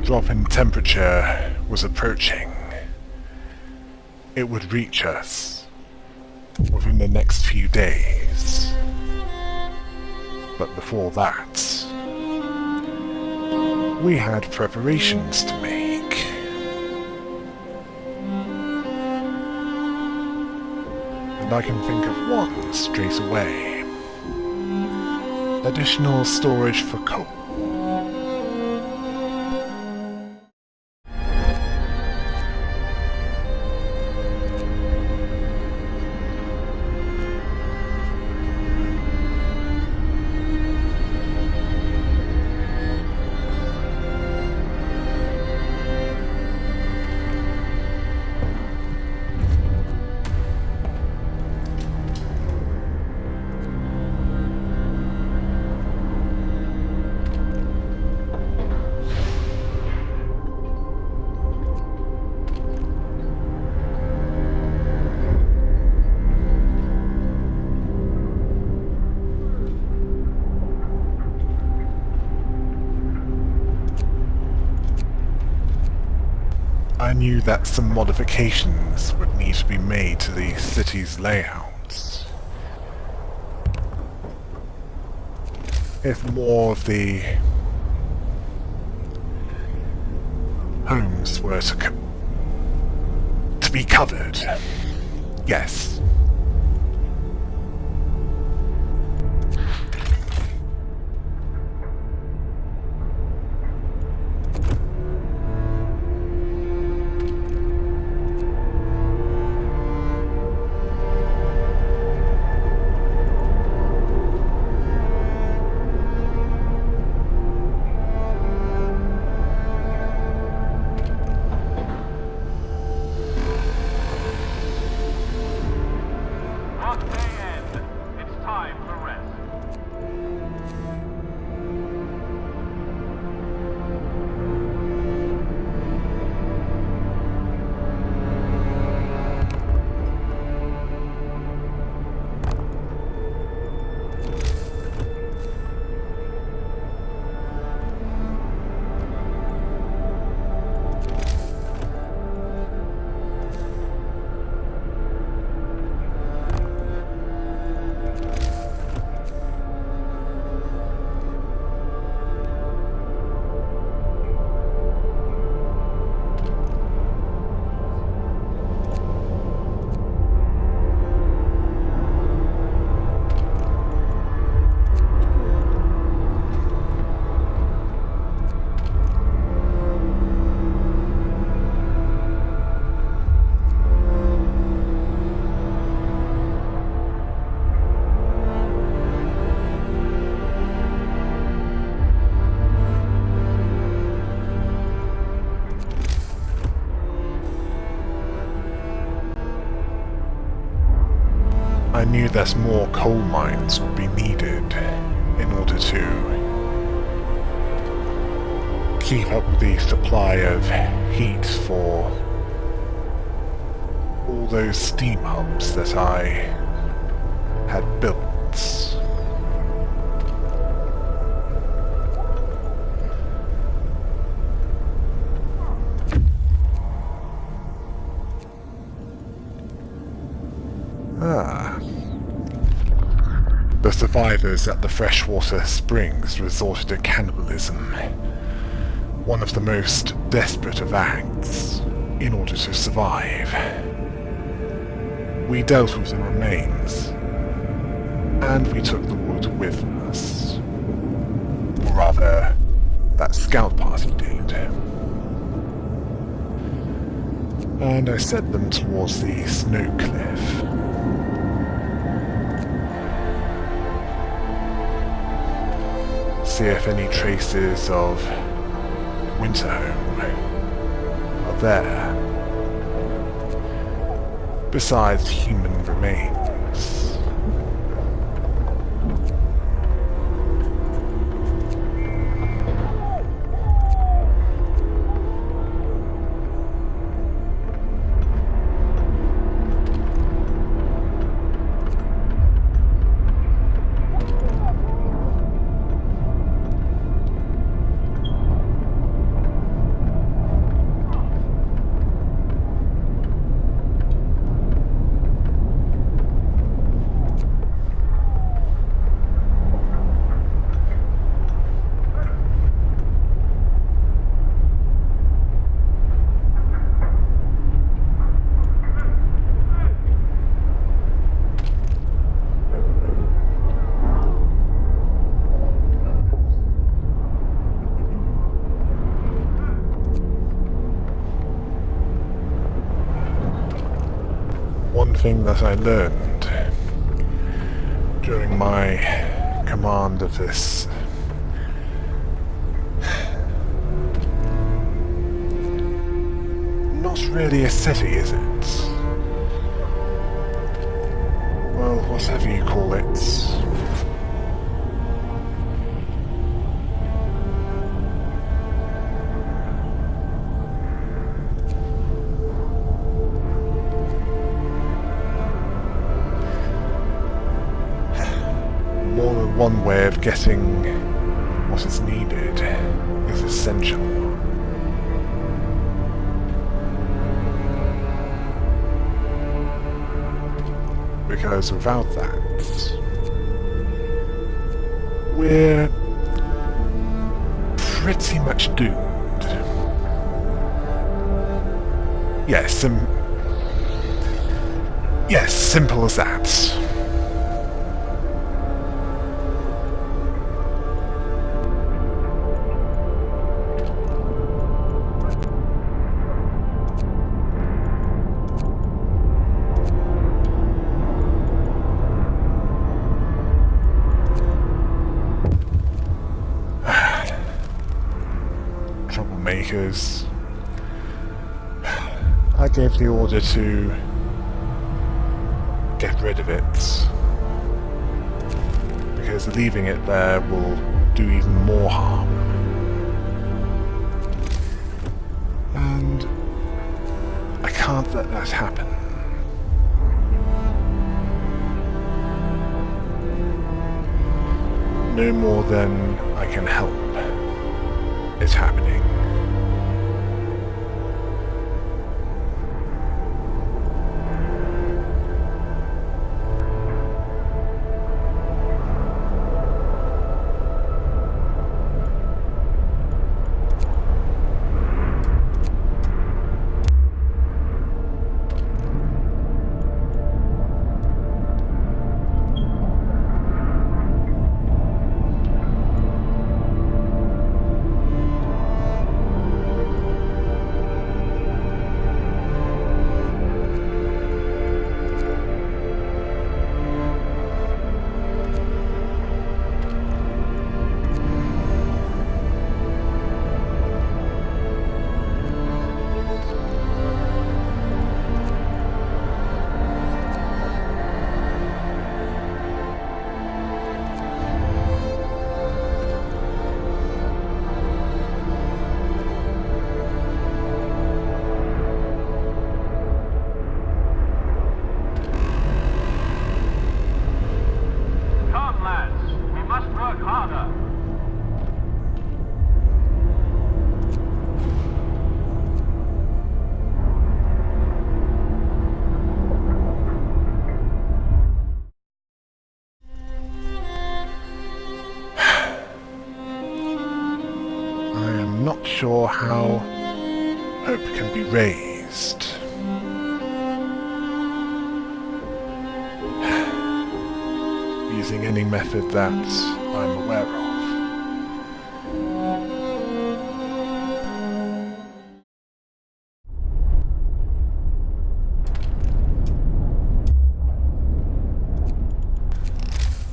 drop in temperature was approaching. It would reach us within the next few days. But before that, we had preparations to make. And I can think of one straight away. Additional storage for coal. I knew that some modifications would need to be made to the city's layouts. If more of the homes were to be covered, yes. I knew that more coal mines would be needed in order to keep up with the supply of heat for all those steam hubs that I had built. The survivors at the freshwater springs resorted to cannibalism, one of the most desperate of acts, in order to survive. We dealt with the remains, and we took the wood with us. Or rather, that scout party did. And I set them towards the snow cliff. See if any traces of Winterhome are there, besides human remains. everything that I learned during my command of this not really a city, is it? Well, whatever you call it. More than one way of getting what is needed is essential. Because without that, we're pretty much doomed. Yes, simple as that. Troublemakers. I gave the order to get rid of it, because leaving it there will do even more harm. And I can't let that happen. No more than I can help it happening. Not sure how hope can be raised. Using any method that I'm aware of.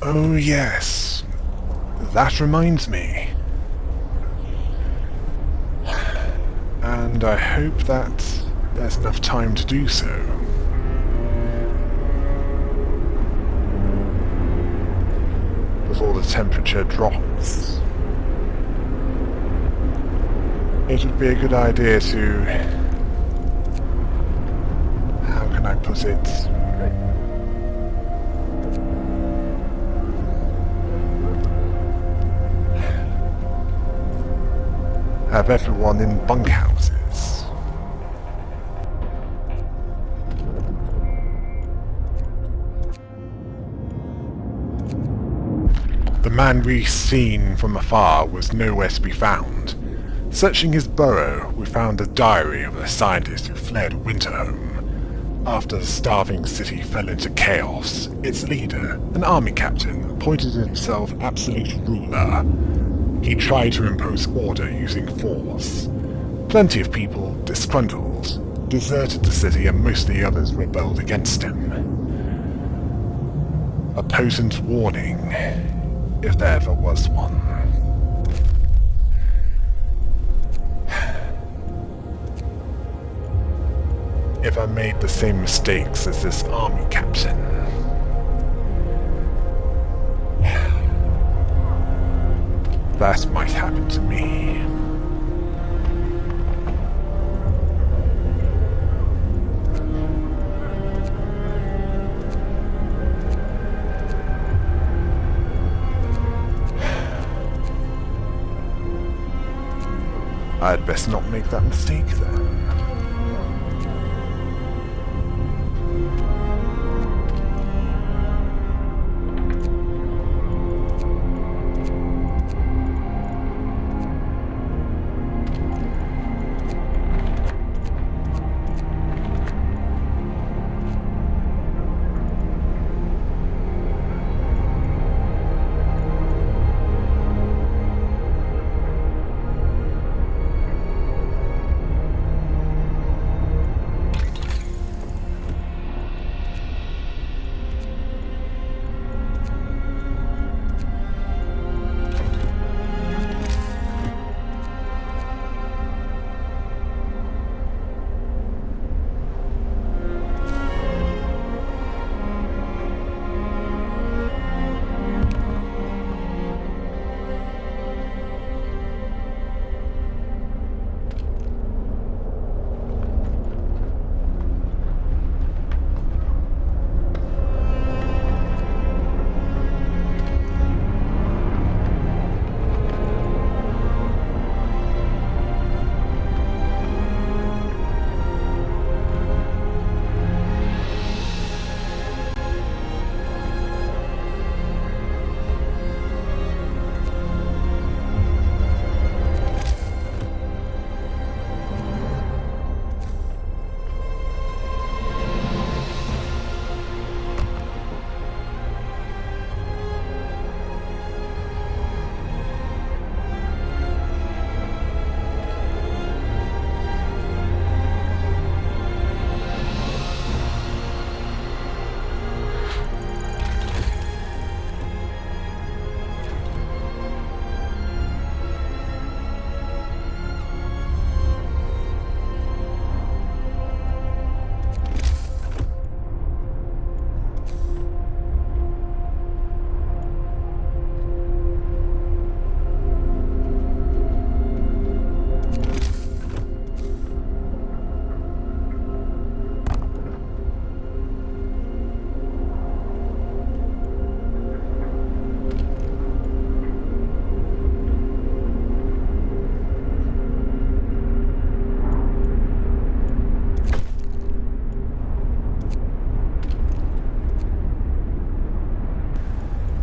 Oh yes, that reminds me. And I hope that there's enough time to do so. Before the temperature drops. It would be a good idea to... how can I put it? Have everyone in bunkhouses. The man we seen from afar was nowhere to be found. Searching his burrow, we found a diary of a scientist who fled Winterhome. After the starving city fell into chaos, its leader, an army captain, appointed himself absolute ruler. He tried to impose order using force. Plenty of people, disgruntled, deserted the city and most of the others rebelled against him. A potent warning, if there ever was one. If I made the same mistakes as this army captain, that might happen to me. I'd best not make that mistake then.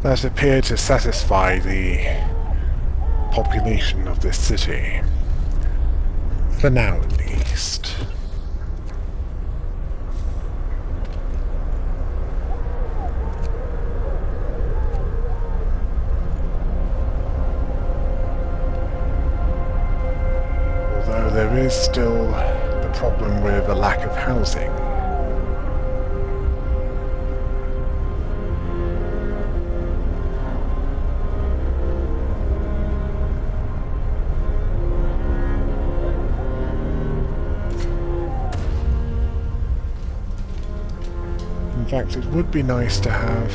That appeared to satisfy the population of this city. For now, at least. Although there is still the problem with a lack of housing. In fact, it would be nice to have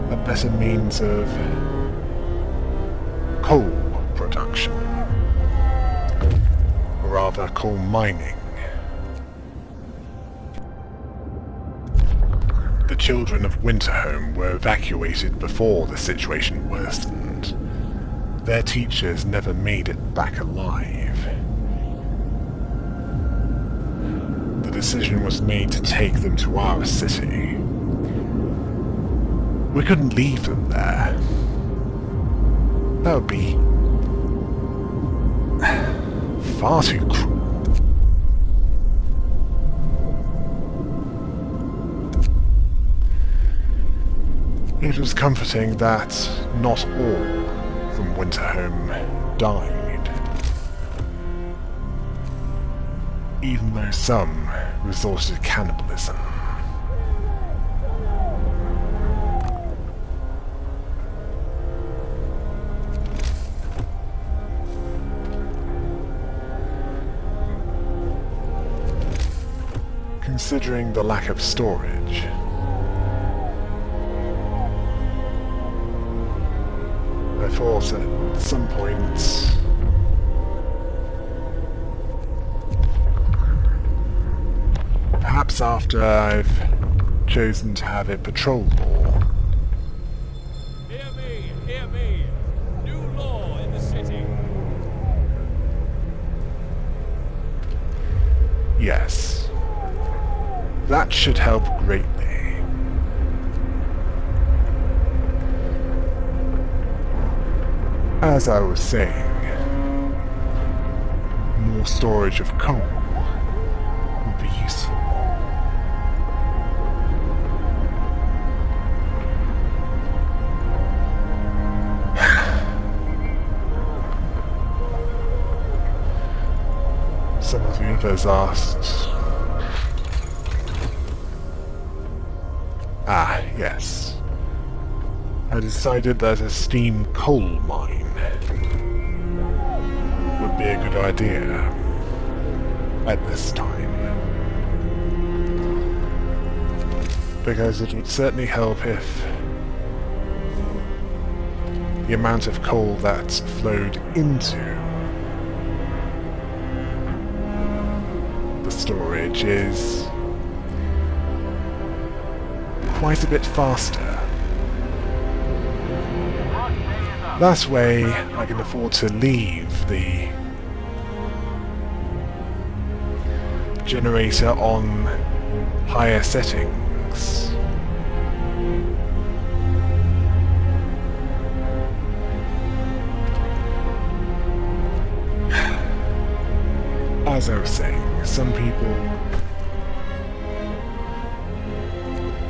a better means of coal production, or rather coal mining. The children of Winterhome were evacuated before the situation worsened. Their teachers never made it back alive. The decision was made to take them to our city. We couldn't leave them there. That would be far too cruel. It was comforting that not all from Winterhome died. even though some resorted to cannibalism. Considering the lack of storage, I thought at some point perhaps after I've chosen to have it patrol more. Hear me! New law in the city. Yes. That should help greatly. As I was saying, more storage of coal would be useful. Some of the others asked. Ah, yes. I decided that a steam coal mine would be a good idea at this time. Because it would certainly help if the amount of coal that flowed into the storage is quite a bit faster. That way I can afford to leave the generator on higher settings. As I was saying, some people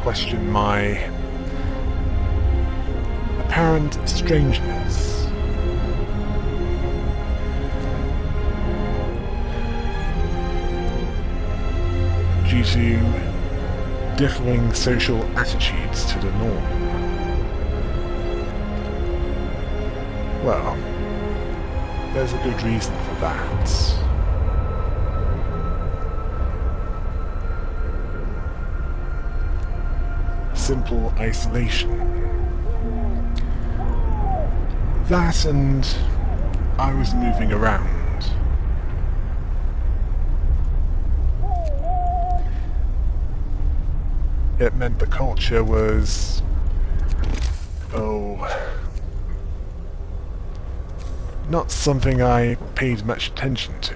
question my apparent strangeness. Due to differing social attitudes to the norm. Well, there's a good reason for that. Simple isolation. That and I was moving around. It meant the culture was... not something I paid much attention to.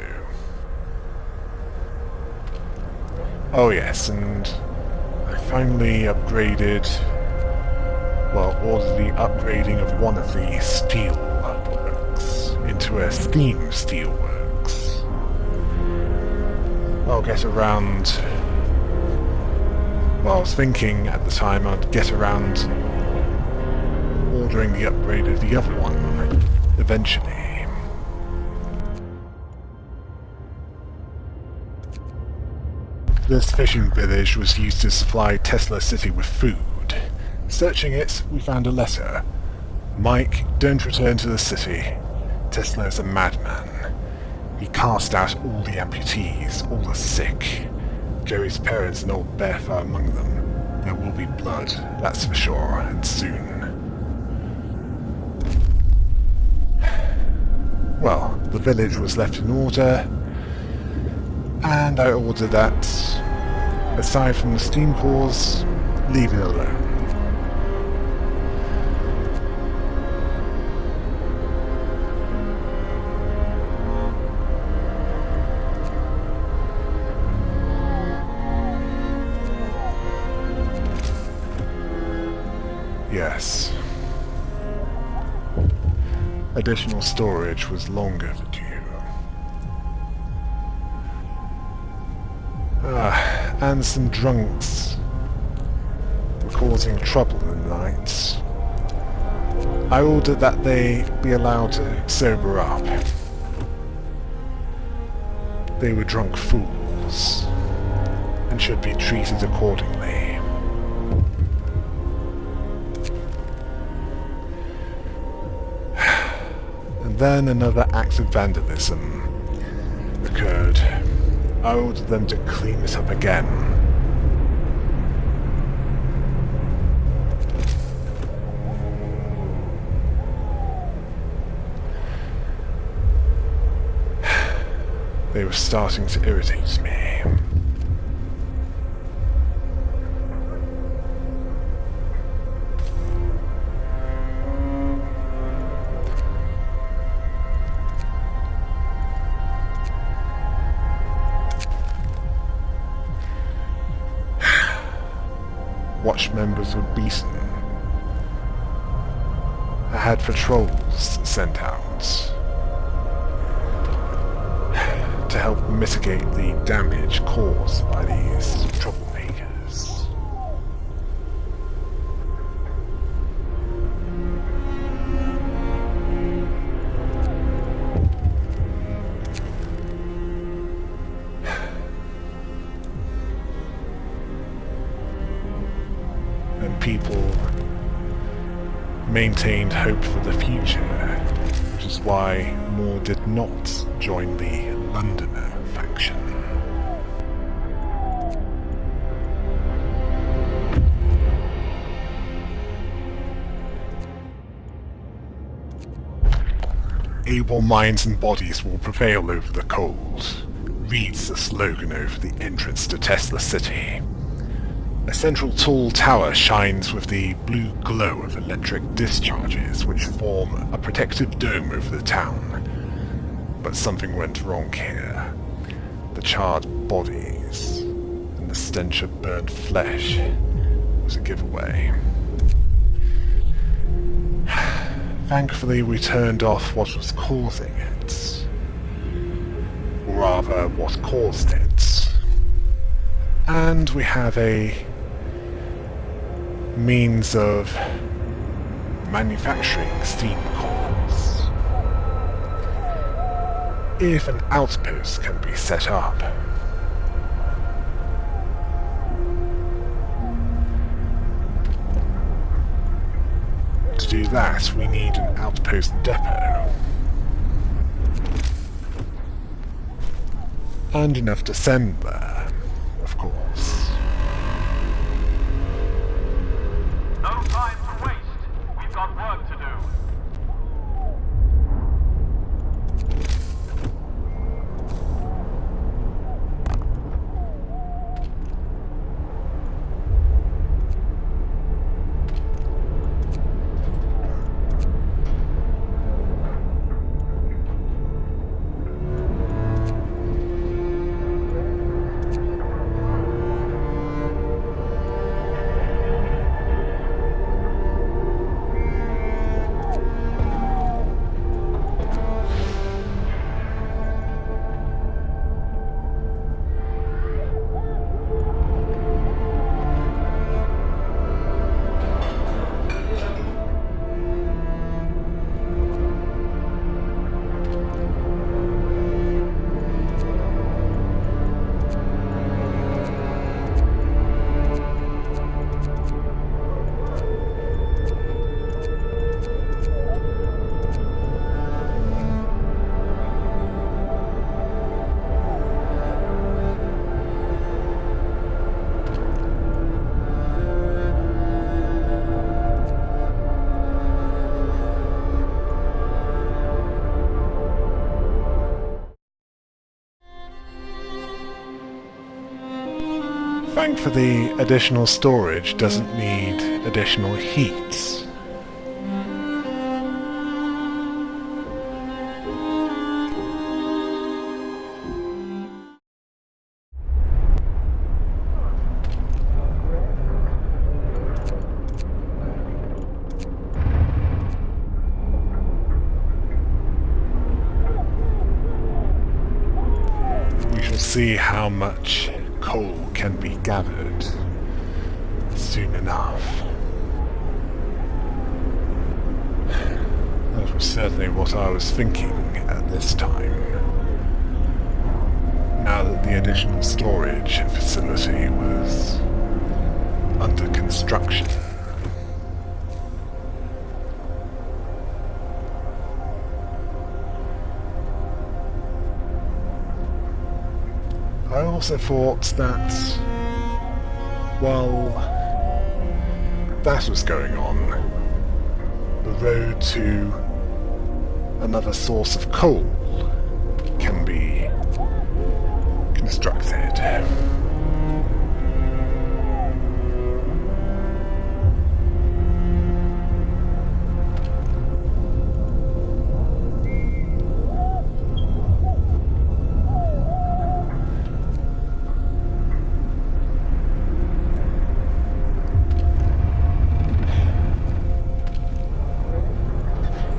Oh yes, and I finally upgraded... ordered the upgrading of one of the steel works into a steam steel works. I'll get around... I was thinking at the time I'd get around ordering the upgrade of the other one eventually. This fishing village was used to supply Tesla City with food. Searching it, we found a letter. Mike, don't return to the city. Tesla is a madman. He cast out all the amputees, all the sick. Jerry's parents and old Beth are among them. There will be blood, that's for sure, and soon. Well, the village was left in order, and I ordered that, aside from the steam cores, leave it alone. Yes. Additional storage was long overdue. And some drunks were causing trouble in the night. I ordered that they be allowed to sober up. They were drunk fools. laws and should be treated accordingly. And then another act of vandalism occurred. I ordered them to clean it up again. They were starting to irritate me. Watch members were beaten. I had patrols sent out to help mitigate the damage caused by these troublemakers. And people maintained hope for the future, which is why more did not join the Londoner faction. Able minds and bodies will prevail over the cold, reads the slogan over the entrance to Tesla City. A central tall tower shines with the blue glow of electric discharges which form a protective dome over the town. But something went wrong here. The charred bodies and the stench of burnt flesh was a giveaway. Thankfully, we turned off what was causing it. Or rather, what caused it. And we have a means of manufacturing steam cores. If an outpost can be set up. To do that, we need an outpost depot. And enough to send there, of course. No time to waste. We've got work to do. Thankfully, additional storage doesn't need additional heat. We shall see how much coal can be gathered soon enough. That was certainly what I was thinking at this time. Now that the additional storage facility was under construction. I also thought that while that was going on, the road to another source of coal can be constructed.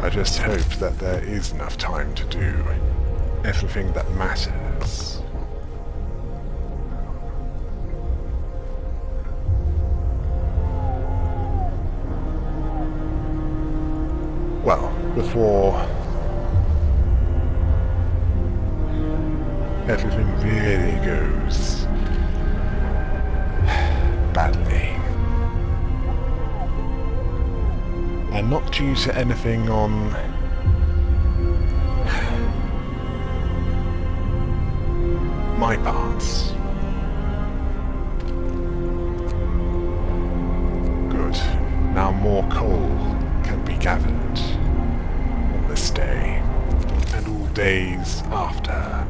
I just hope that there is enough time to do everything that matters. Well, before everything really goes badly. And not due to anything on my parts. Good. Now more coal can be gathered on this day and all days after.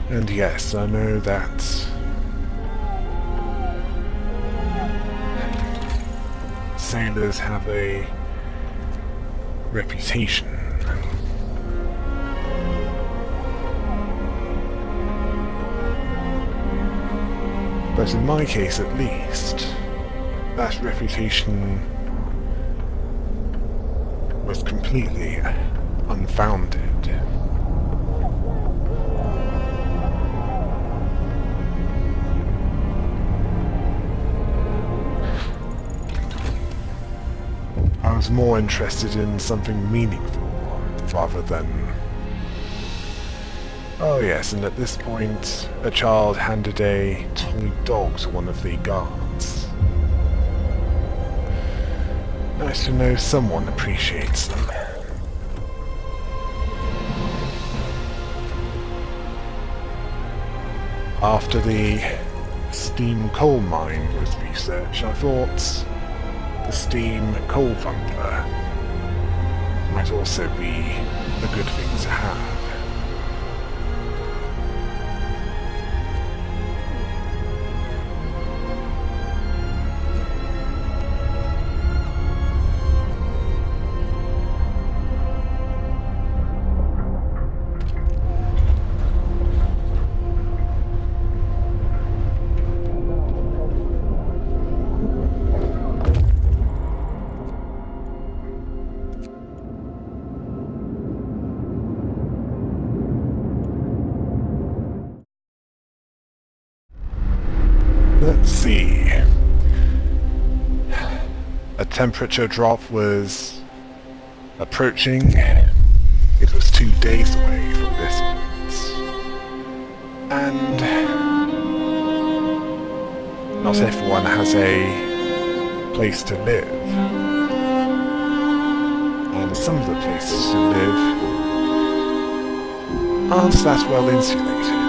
And yes, I know that sailors have a reputation. But in my case at least, that reputation was completely unfounded. I was more interested in something meaningful, rather than... Oh yes, and at this point, a child handed a toy dog to one of the guards. Nice to know someone appreciates them. After the steam coal mine was researched, I thought the steam coal fumbler might also be a good thing to have. Let's see. A temperature drop was approaching. It was 2 days away from this point. And not everyone has a place to live. And some of the places to live aren't that well insulated.